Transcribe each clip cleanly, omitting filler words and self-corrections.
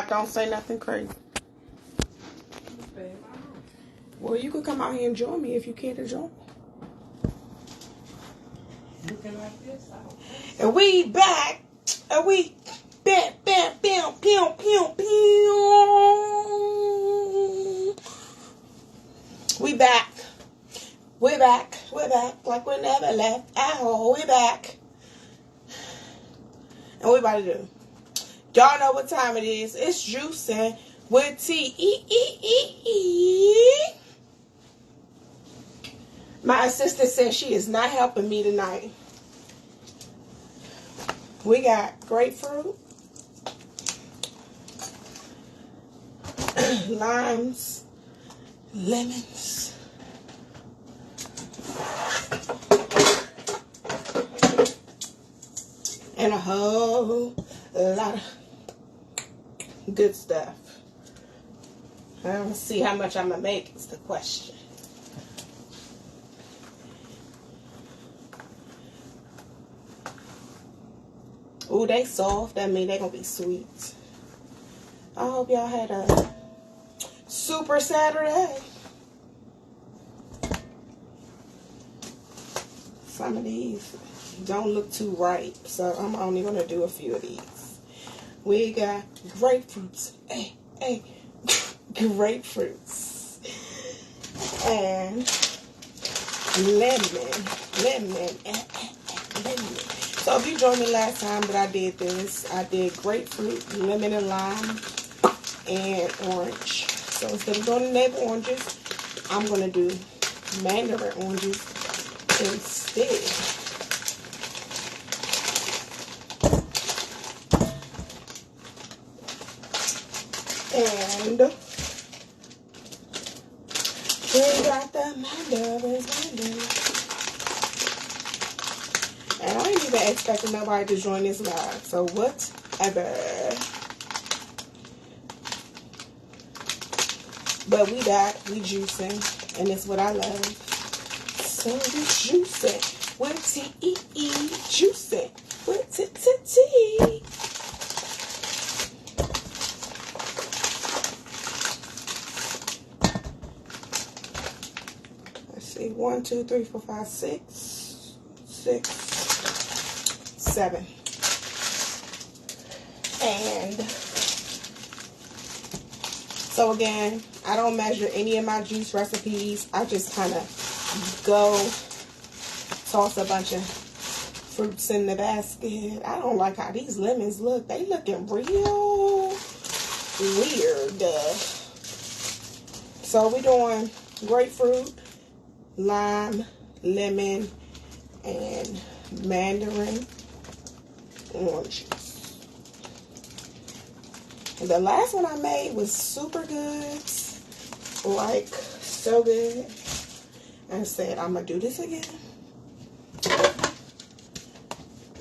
don't say nothing crazy. Well, you could come out here and join me if you care to join. Looking like this, and we back. And we bam, bam, bam, pew, pew, pew. We back. We're back. We're back. Like we never left. Ow, we're back. And we about to do. Y'all know what time it is. It's juicing with T-E-E-E-E. My assistant says she is not helping me tonight. We got grapefruit, limes, lemons, and a whole lot of good stuff. Let's see how much I'm going to make is the question. Ooh, they soft. That means they're going to be sweet. I hope y'all had a super Saturday. Some of these don't look too ripe, so I'm only going to do a few of these. We got grapefruits. Hey, grapefruits. And lemon. So if you joined me last time that I did this, I did grapefruit, lemon and lime, and orange. So instead of doing the navel oranges, I'm going to do mandarin oranges instead. And we got the mandarins. And I ain't even expecting nobody to join this live. So whatever. But we juicing. And it's what I love. So we juicing. With T-E-E. Juicing. With T-T-T. Let's see. 1, 2, 3, 4, 5, 6. 6. 7. And so again, I don't measure any of my juice recipes. I just kind of go toss a bunch of fruits in the basket. I don't like how these lemons look. They looking real weird. So we're doing grapefruit, lime, lemon, and mandarin oranges. The last one I made was super good, like so good. And I said I'm gonna do this again.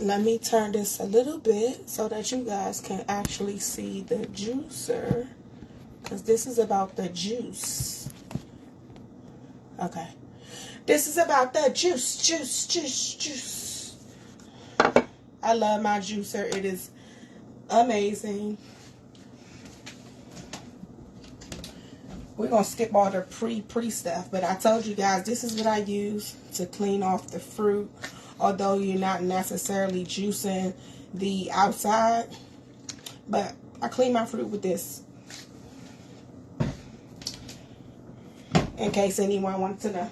Let me turn this a little bit so that you guys can actually see the juicer, because this is about the juice. Okay, this is about the juice. I love my juicer. It is amazing. We're going to skip all the pre stuff. But I told you guys, this is what I use to clean off the fruit. Although you're not necessarily juicing the outside. But I clean my fruit with this. In case anyone wants to know.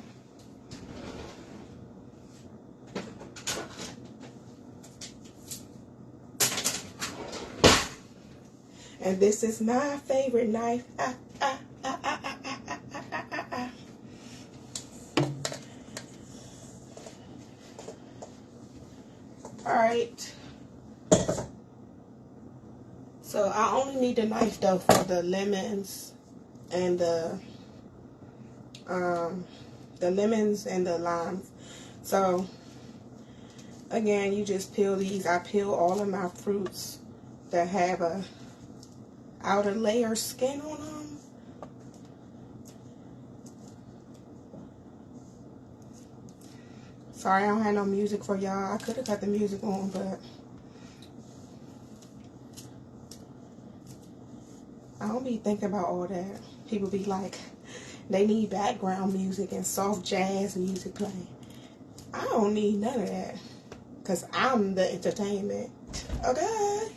And this is my favorite knife. Alright. So I only need a knife though for the lemons and the limes. So again, you just peel these. I peel all of my fruits that have a outer layer skin on them. Sorry, I don't have no music for y'all. I could have got the music on, but I don't be thinking about all that. People be like, they need background music and soft jazz music playing. I don't need none of that. Because I'm the entertainment. Okay?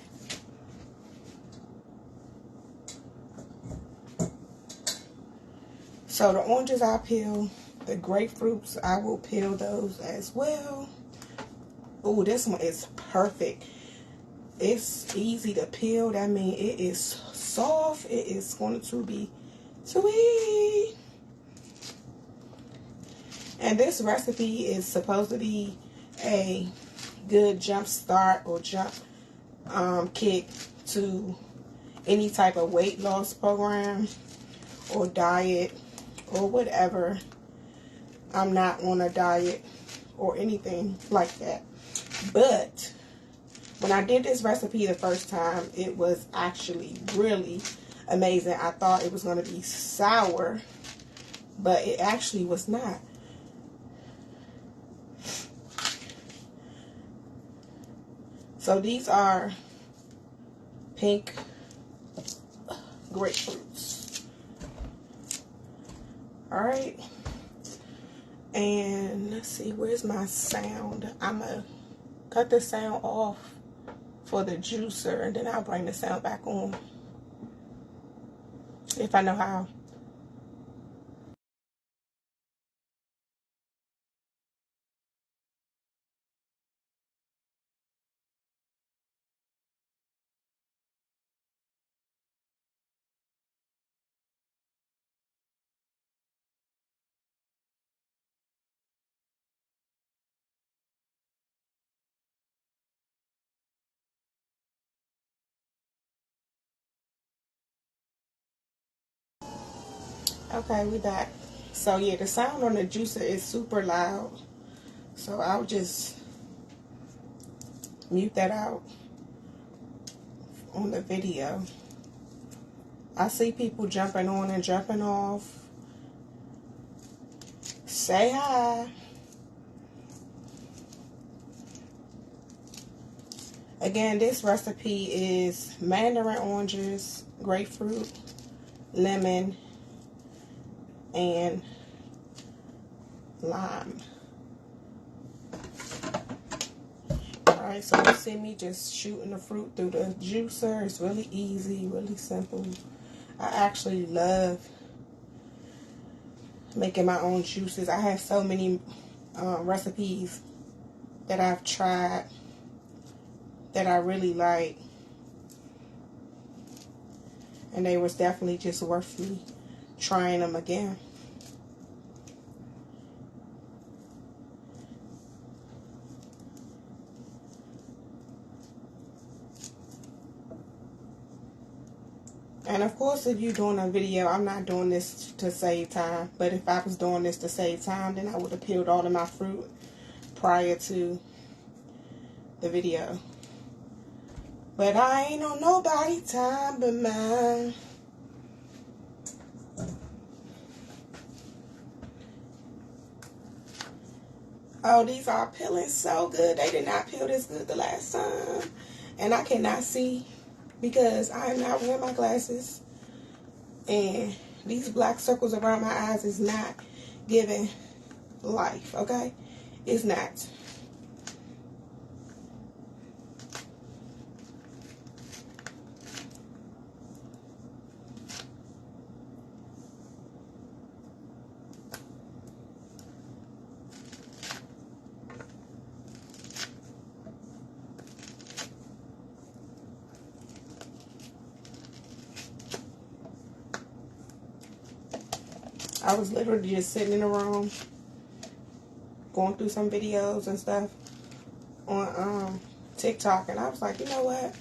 So the oranges I peel. The grapefruits, I will peel those as well. Oh, this one is perfect. It's easy to peel. That means it is soft. It is going to be sweet. And this recipe is supposed to be a good jump start or jump kick to any type of weight loss program or diet or whatever. I'm not on a diet or anything like that. But when I did this recipe the first time, it was actually really amazing. I thought it was going to be sour, but it actually was not. So these are pink grapefruits. Alright. And let's see, where's my sound? I'm going to cut the sound off for the juicer, and then I'll bring the sound back on if I know how. Okay, we back. So yeah, the sound on the juicer is super loud. So I'll just mute that out on the video. I see people jumping on and jumping off. Say hi. Again, this recipe is mandarin oranges, grapefruit, lemon, and lime. Alright, so you see me just shooting the fruit through the juicer. It's really easy, really simple. I actually love making my own juices. I have so many recipes that I've tried that I really like, and they was definitely just worth me trying them again. And of course, if you're doing a video, I'm not doing this to save time, but if I was doing this to save time, then I would have peeled all of my fruit prior to the video. But I ain't on nobody time but mine. Oh, these are peeling so good. They did not peel this good the last time. And I cannot see because I am not wearing my glasses. And these black circles around my eyes is not giving life, okay? It's not. I was literally just sitting in the room going through some videos and stuff on TikTok, and I was like, you know what?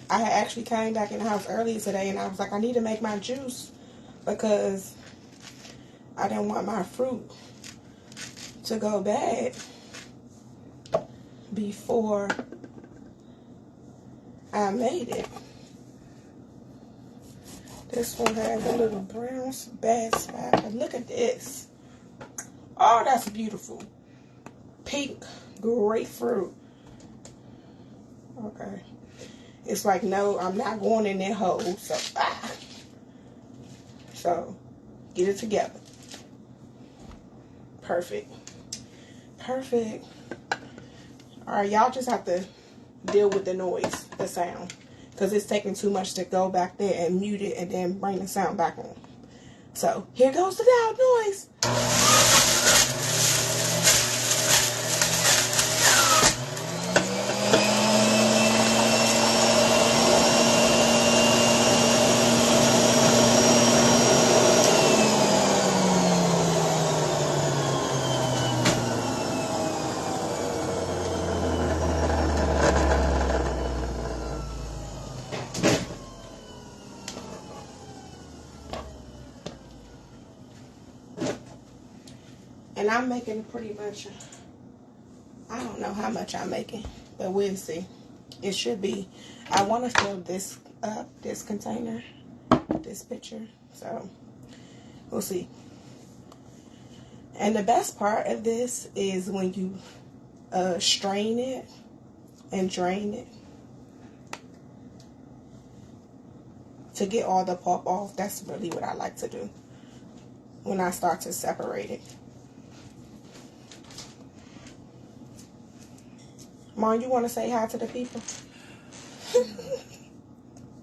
I had actually came back in the house earlier today, and I was like, I need to make my juice because I didn't want my fruit to go bad before I made it. This one has a little brown bad spot, but look at this. Oh, that's beautiful. Pink grapefruit. Okay. It's like, no, I'm not going in that hole. So, So get it together. Perfect. Perfect. Alright, y'all just have to deal with the noise, the sound. Because it's taking too much to go back there and mute it and then bring the sound back on. So here goes the loud noise. And I'm making pretty much, I don't know how much I'm making, but we'll see. It should be, I want to fill this up, this container, this pitcher. So we'll see. And the best part of this is when you strain it and drain it to get all the pulp off. That's really what I like to do when I start to separate it. Mom, you want to say hi to the people?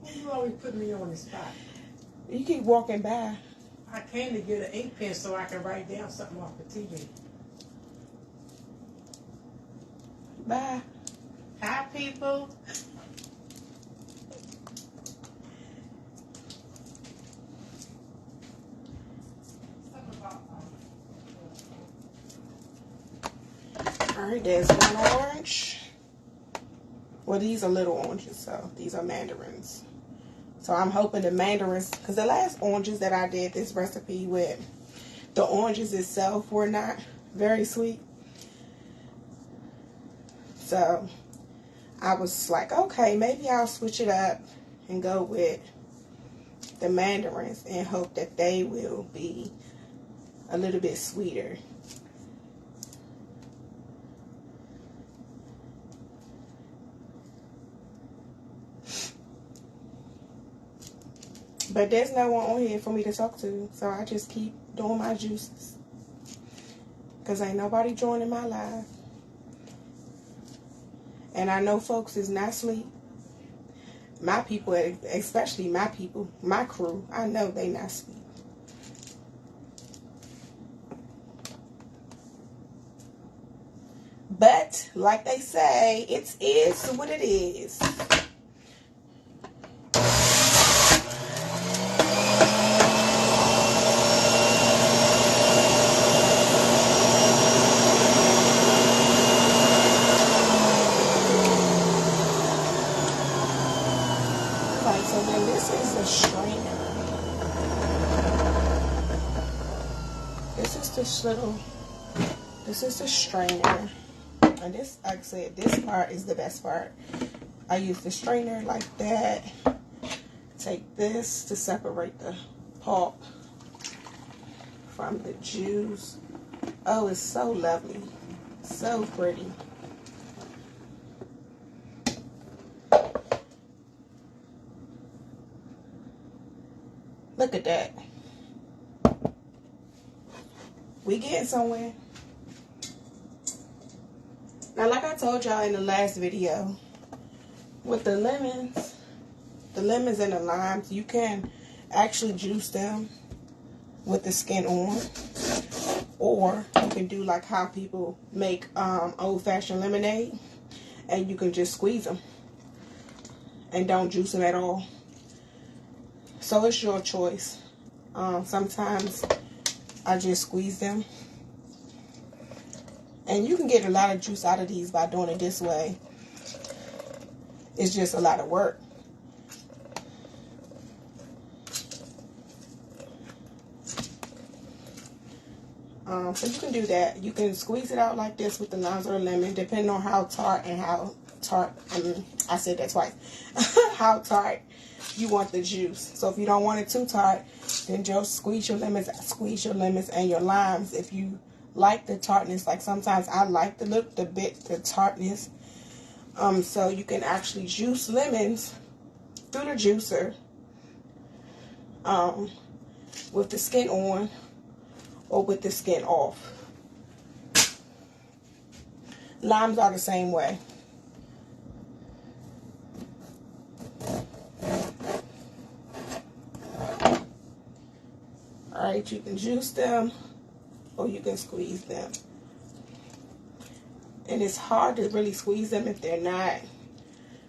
You always put me on the spot. You keep walking by. I came to get an ink pen so I can write down something off the TV. Bye. Hi, people. Alright, there's one orange. Well, these are little oranges, so these are mandarins. So I'm hoping the mandarins, because the last oranges that I did this recipe with, the oranges itself were not very sweet. So I was like, okay, maybe I'll switch it up and go with the mandarins and hope that they will be a little bit sweeter. But there's no one on here for me to talk to, so I just keep doing my juices. Because ain't nobody joining my live. And I know folks is not asleep. My people, especially my people, my crew, I know they not asleep. But, like they say, it is what it is. So then this is the strainer. This is the strainer. And this, like I said, this part is the best part. I use the strainer like that. Take this to separate the pulp from the juice. Oh, it's so lovely. So pretty. Look at that. We getting somewhere. Now, like I told y'all in the last video, with the lemons and the limes, you can actually juice them with the skin on. Or you can do like how people make old-fashioned lemonade, and you can just squeeze them and don't juice them at all. So it's your choice. Sometimes I just squeeze them. And you can get a lot of juice out of these by doing it this way. It's just a lot of work. So you can do that. You can squeeze it out like this with the limes or the lemon, depending on how tart and how tart, I said that twice, how tart you want the juice. So if you don't want it too tart, then just squeeze your lemons and your limes. If you like the tartness, like sometimes I like the tartness. So you can actually juice lemons through the juicer. with the skin on or with the skin off. Limes are the same way. Alright, you can juice them or you can squeeze them. And it's hard to really squeeze them if they're not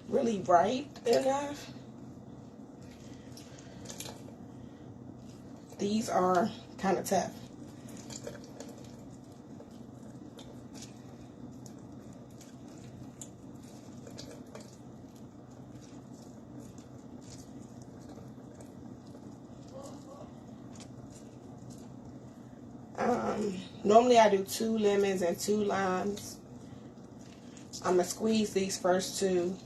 really ripe enough. These are kind of tough. Normally I do 2 lemons and 2 limes. I'm going to squeeze these first 2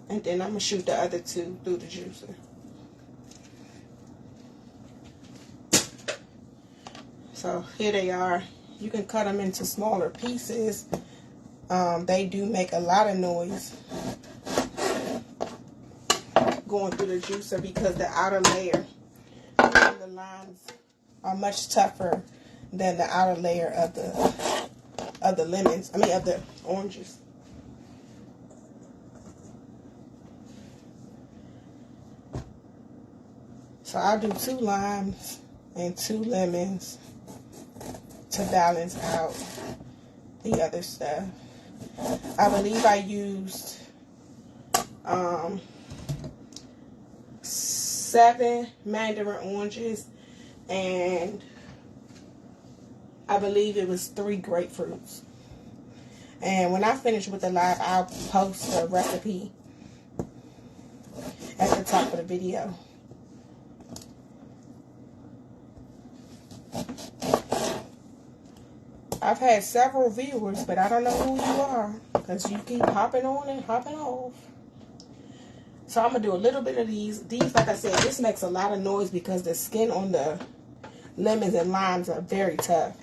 and then I'm going to shoot the other 2 through the juicer. So here they are. You can cut them into smaller pieces. They do make a lot of noise going through the juicer because the outer layer of the limes are much tougher than the outer layer of the lemons. I mean of the oranges. So I'll do 2 limes and 2 lemons to balance out the other stuff. I believe I used 7 mandarin oranges and I believe it was 3 grapefruits. And when I finish with the live, I'll post the recipe at the top of the video. I've had several viewers, but I don't know who you are because you keep hopping on and hopping off. So I'm going to do a little bit of these. These, like I said, this makes a lot of noise because the skin on the lemons and limes are very tough.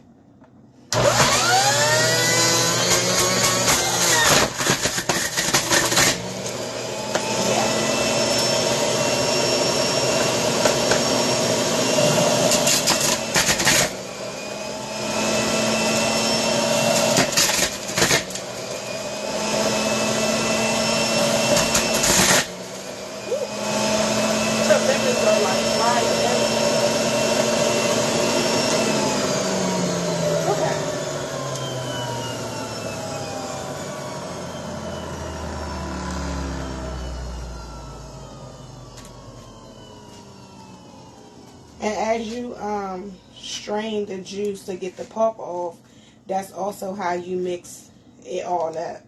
And as you strain the juice to get the pulp off, that's also how you mix it all up.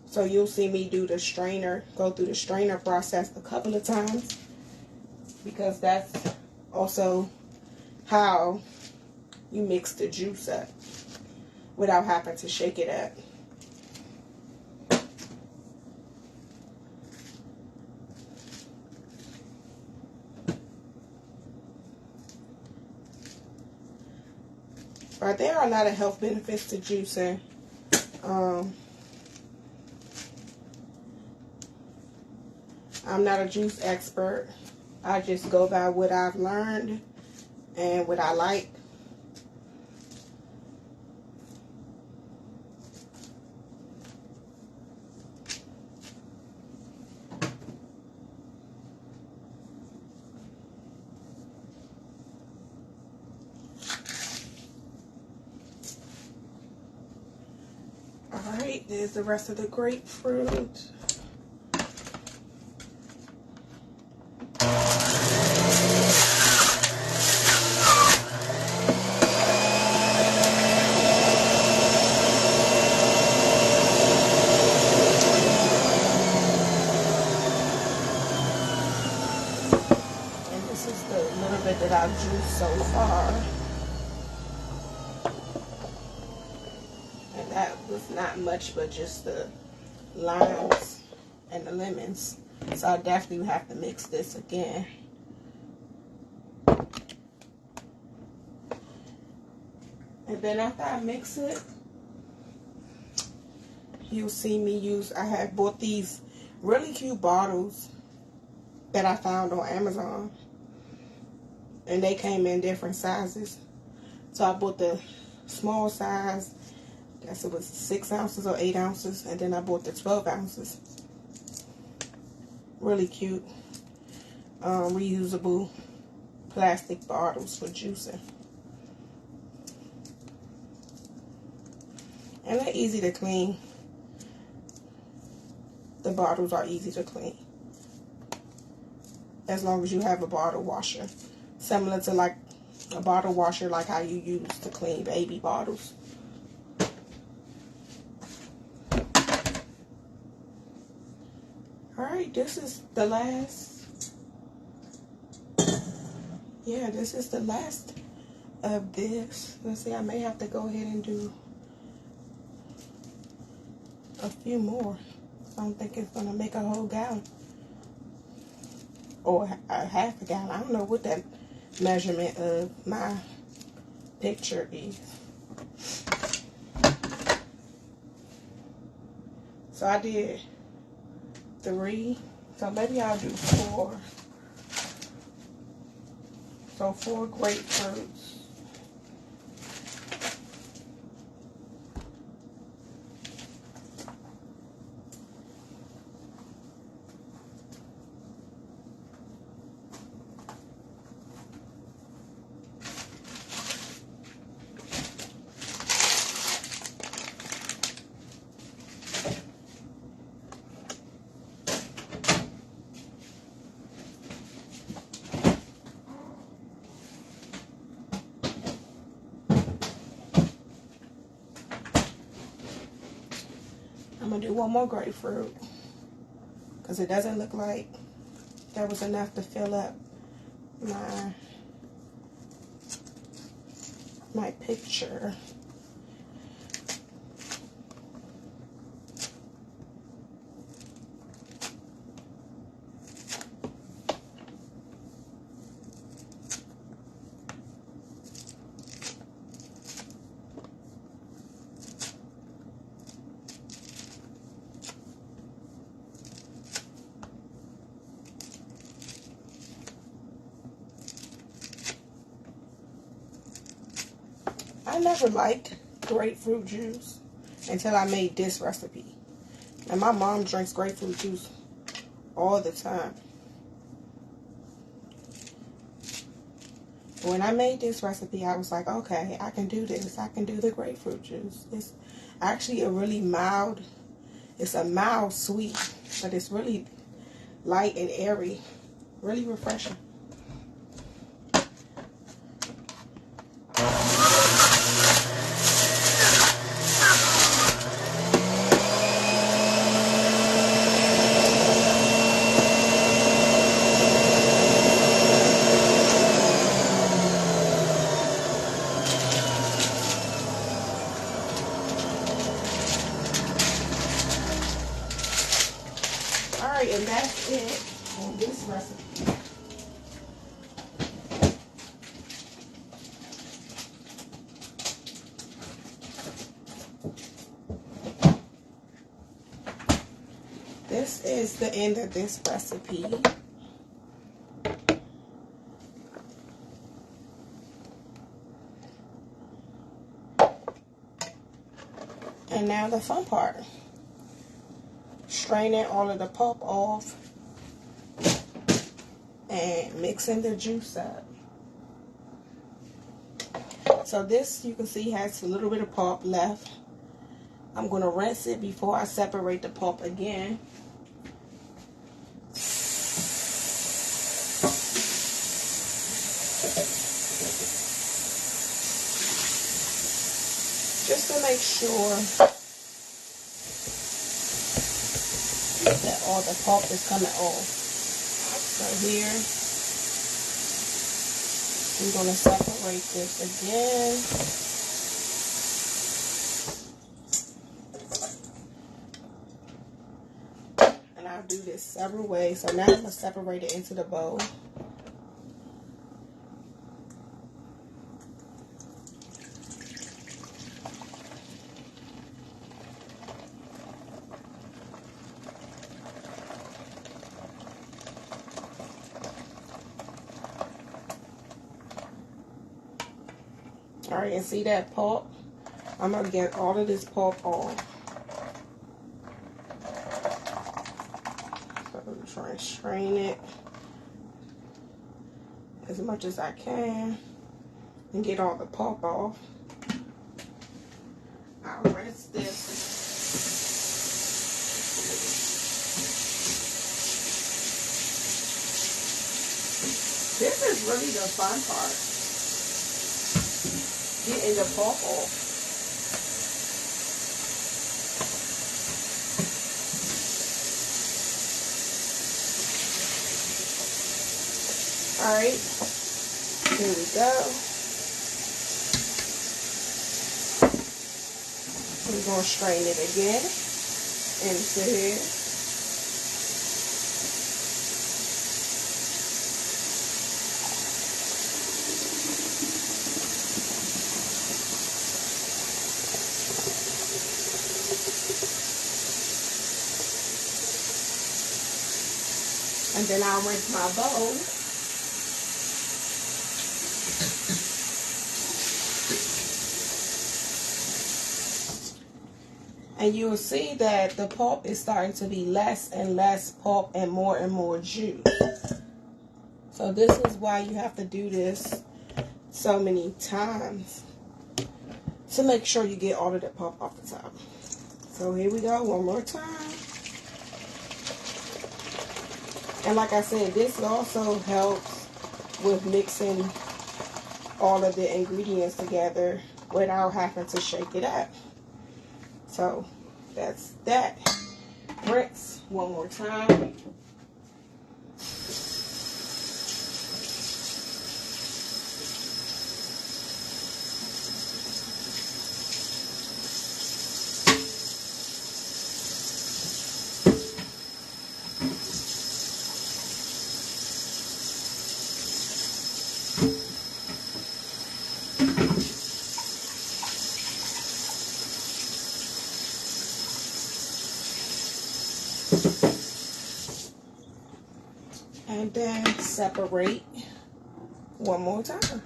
So you'll see me do the strainer, go through the strainer process a couple of times because that's also how you mix the juice up without having to shake it up. But there are a lot of health benefits to juicing. I'm not a juice expert. I just go by what I've learned and what I like. Alright, there's the rest of the grapefruit. And this is the little bit that I've juiced so far. That was not much, but just the limes and the lemons. So I definitely have to mix this again. And then after I mix it, you'll see me use, I have bought these really cute bottles that I found on Amazon. and they came in different sizes. So I bought the small size. I guess it was 6 ounces or 8 ounces, and then I bought the 12 ounces. Really cute, reusable plastic bottles for juicing. And they're easy to clean. The bottles are easy to clean, as long as you have a bottle washer, similar to like a bottle washer like how you use to clean baby bottles. Alright, this is the last. Yeah, this is the last of this. Let's see, I may have to go ahead and do a few more. I don't think it's gonna make a whole gallon or a half a gallon. I don't know what that measurement of my picture is. So I did 3, so maybe I'll do 4. So 4 grapefruits. I'm gonna do 1 more grapefruit because it doesn't look like there was enough to fill up my picture. I never liked grapefruit juice until I made this recipe. And my mom drinks grapefruit juice all the time. When I made this recipe, I was like, okay, I can do this. I can do the grapefruit juice. It's actually a really mild, it's a mild sweet, but it's really light and airy, really refreshing. Alright, and that's it on this recipe. This is the end of this recipe. And now the fun part. Straining all of the pulp off and mixing the juice up. So this, you can see, has a little bit of pulp left. I'm going to rinse it before I separate the pulp again. Just to make sure that all the pulp is coming off. So here, I'm going to separate this again. And I'll do this several ways. So now I'm going to separate it into the bowl. All right, and see that pulp? I'm going to get all of this pulp off. So I'm trying to strain it as much as I can and get all the pulp off. I'll rinse this. This is really the fun part. Getting the pulp off. Alright, here we go. We're going to strain it again into here. And then I'll rinse my bowl. And you will see that the pulp is starting to be less and less pulp and more juice. So this is why you have to do this so many times to make sure you get all of the pulp off the top. So here we go, one more time. And like I said, this also helps with mixing all of the ingredients together without having to shake it up. So that's that. Rinse one more time. And then separate one more time.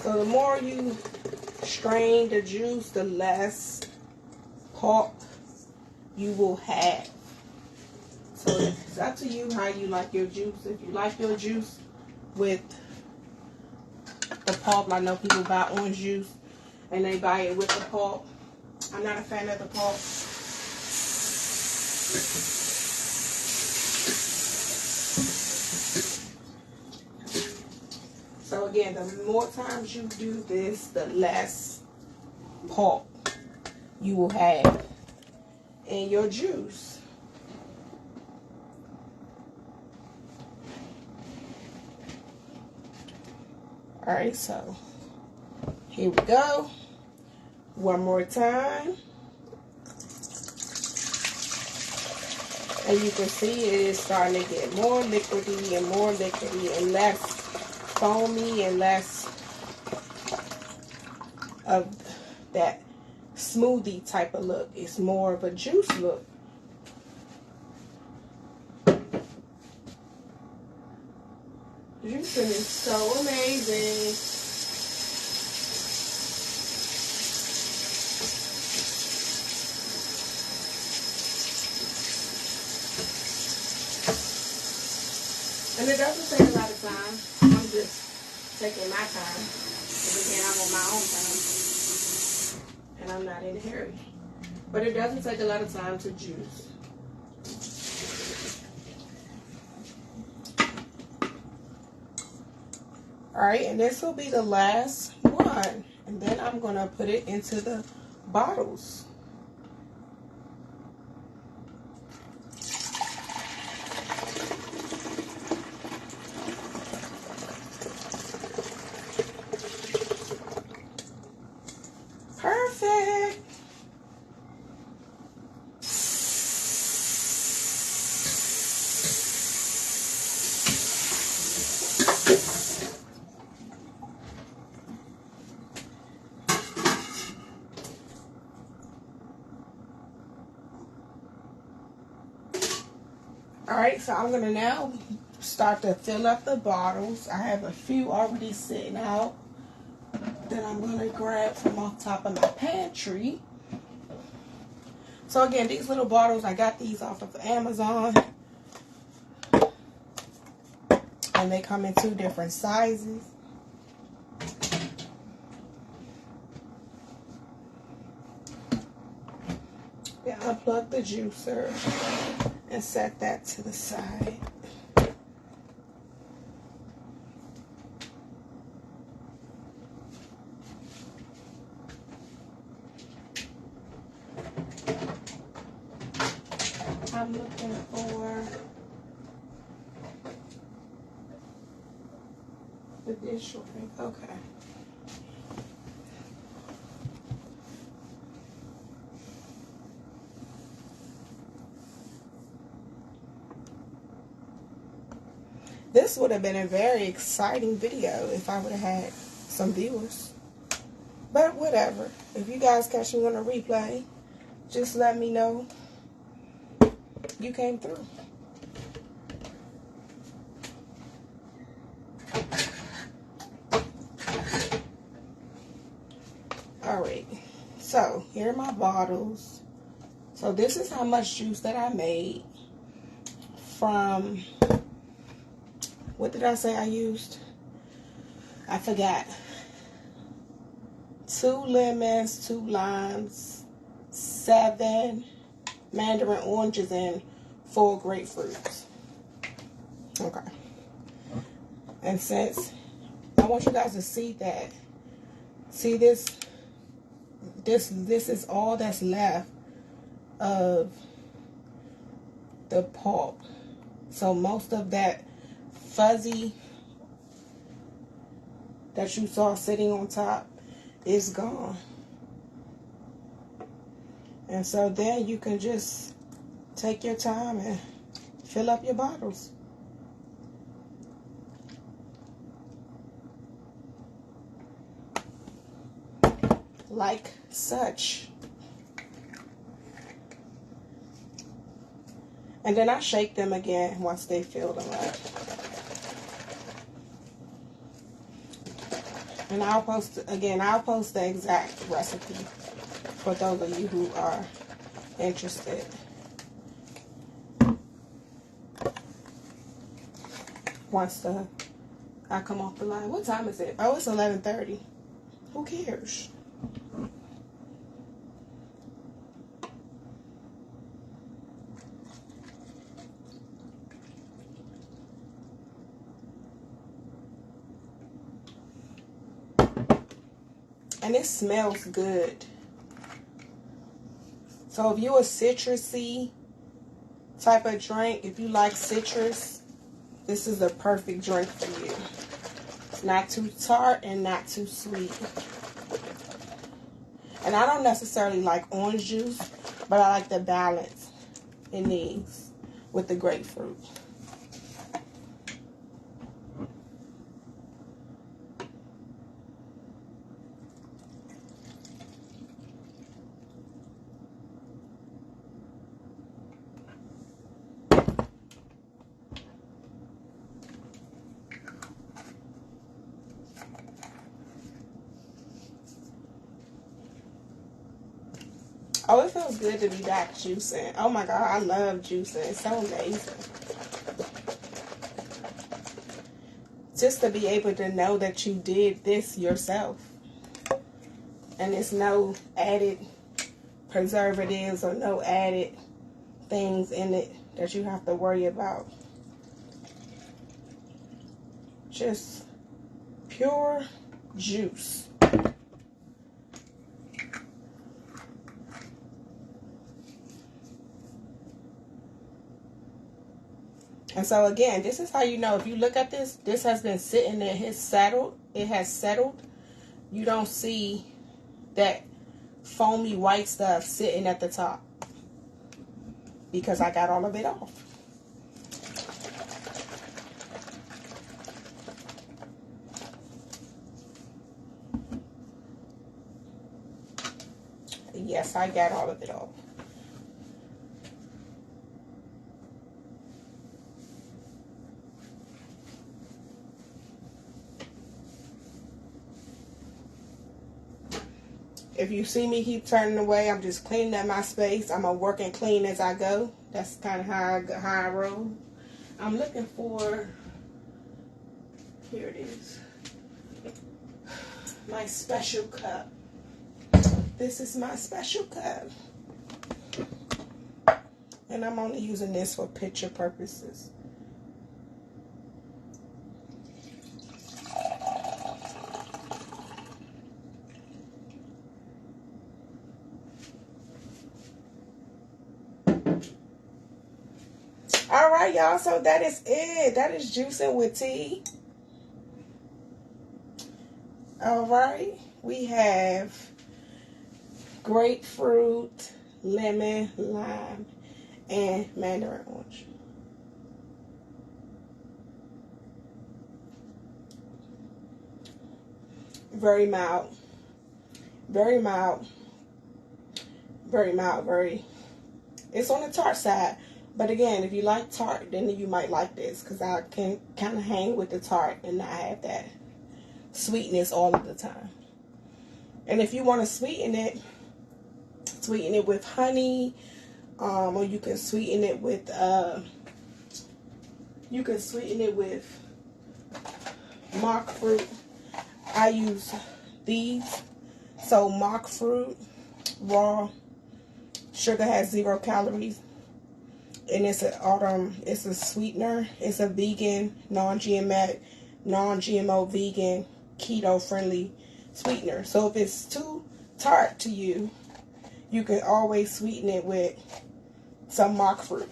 So the more you strain the juice, the less pulp you will have. So it's up to you how you like your juice. If you like your juice with the pulp, I know people buy orange juice and they buy it with the pulp. I'm not a fan of the pulp. So again, the more times you do this, the less pulp you will have in your juice. Alright, so here we go. One more time. And you can see it is starting to get more liquidy and more liquidy and less foamy and less of that smoothie type of look. It's more of a juice look. Juicing is so amazing. And it doesn't take a lot of time. I'm just taking my time. Because again, I'm on my own time. And I'm not in a hurry. But it doesn't take a lot of time to juice. Alright, and this will be the last one. And then I'm going to put it into the bottles. Perfect. so I'm gonna now start to fill up the bottles. I have a few already sitting out that I'm gonna grab from off top of my pantry. So again, these little bottles, I got these off of Amazon. And they come in 2 different sizes. Yeah, unplug the juicer and set that to the side. I'm looking for the dish ring. Okay. This would have been a very exciting video if I would have had some viewers. But whatever. If you guys catch me on a replay, just let me know you came through. Alright. So, here are my bottles. So, this is how much juice that I made from... What did I say I used? I forgot. 2 lemons, 2 limes, 7 mandarin oranges, and 4 grapefruits. Okay. And since I want you guys to see that, see this is all that's left of the pulp. So most of that fuzzy that you saw sitting on top is gone. And so then you can just take your time and fill up your bottles. Like such. And then I shake them again once they fill them up. And I'll post the exact recipe for those of you who are interested. Once I come off the line. What time is it? Oh, it's 11:30. Who cares? And it smells good. So if you're a citrusy type of drink, if you like citrus, this is the perfect drink for you. It's not too tart and not too sweet. And I don't necessarily like orange juice, but I like the balance in these with the grapefruit. Oh, it feels good to be back juicing. Oh my God, I love juicing. It's so amazing. Just to be able to know that you did this yourself. And there's no added preservatives or no added things in it that you have to worry about. Just pure juice. And so again, this is how you know, if you look at this, this has been sitting there, it has settled. You don't see that foamy white stuff sitting at the top because I got all of it off. Yes, I got all of it off. If you see me keep turning away, I'm just cleaning up my space. I'm going to work and clean as I go. That's kind of how I roll. I'm looking for, here it is, my special cup. This is my special cup. And I'm only using this for picture purposes. All right, y'all. So that is it. That is juicing with tea. All right. We have grapefruit, lemon, lime, and mandarin orange. Very mild. Very mild. Very mild. It's on the tart side. But again, if you like tart, then you might like this. Because I can kind of hang with the tart and not have that sweetness all of the time. And if you want to sweeten it with honey. Or you can sweeten it with monk fruit. I use these. So monk fruit, raw, sugar has 0 calories, and it's a sweetener. It's a vegan, non-GMO vegan, keto friendly sweetener. So if it's too tart to you, you can always sweeten it with some monk fruit.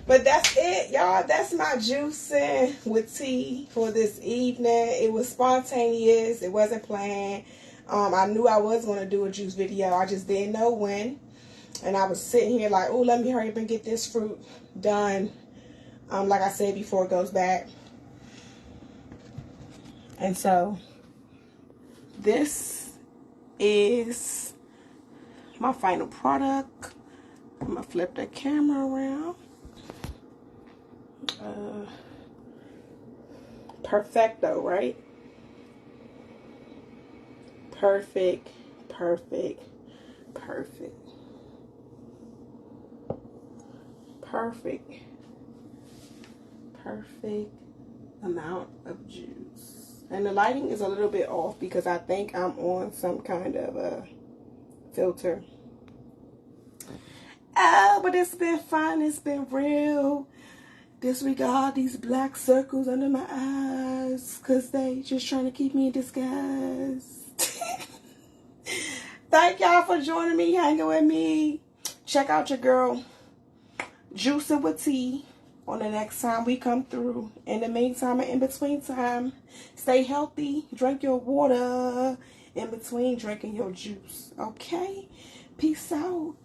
But that's it, y'all. That's my juicing with tea for this evening. It was spontaneous. It wasn't planned. I knew I was going to do a juice video. I just didn't know when. And I was sitting here like, oh, let me hurry up and get this fruit done. Like I said before, it goes bad. And so this is my final product. I'm going to flip the camera around. Perfecto, right? Perfect amount of juice. And the lighting is a little bit off because I think I'm on some kind of a filter. Oh, but it's been fun. It's been real. Disregard these black circles under my eyes because they just trying to keep me in disguise. Thank y'all for joining me, hanging with me. Check out your girl, Juicing with Tea, on the next time we come through. In the meantime and in between time, stay healthy. Drink your water in between drinking your juice. Okay? Peace out.